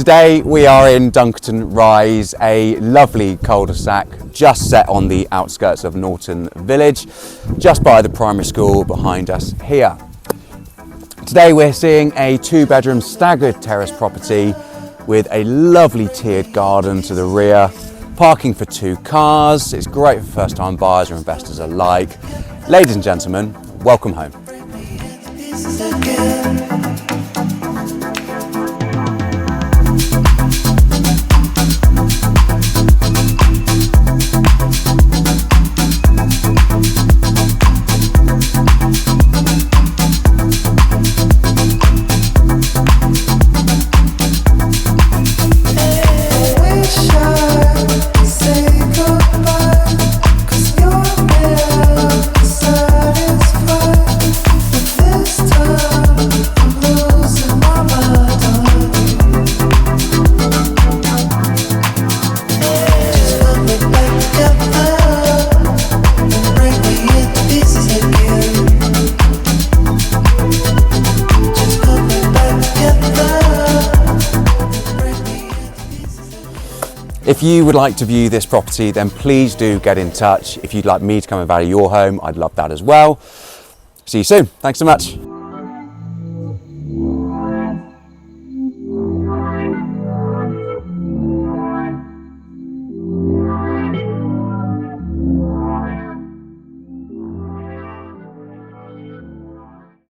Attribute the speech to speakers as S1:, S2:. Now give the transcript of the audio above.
S1: Today we are in Dunkerton Rise, a lovely cul-de-sac just set on the outskirts of Norton village, just by the primary school behind us here. Today we're seeing a 2-bedroom staggered terrace property with a lovely tiered garden to the rear, parking for 2 cars. It's great for first-time buyers or investors alike. Ladies and gentlemen, welcome home. If you would like to view this property, then please do get in touch. If you'd like me to come and value your home, I'd love that as well. See you soon. Thanks so much.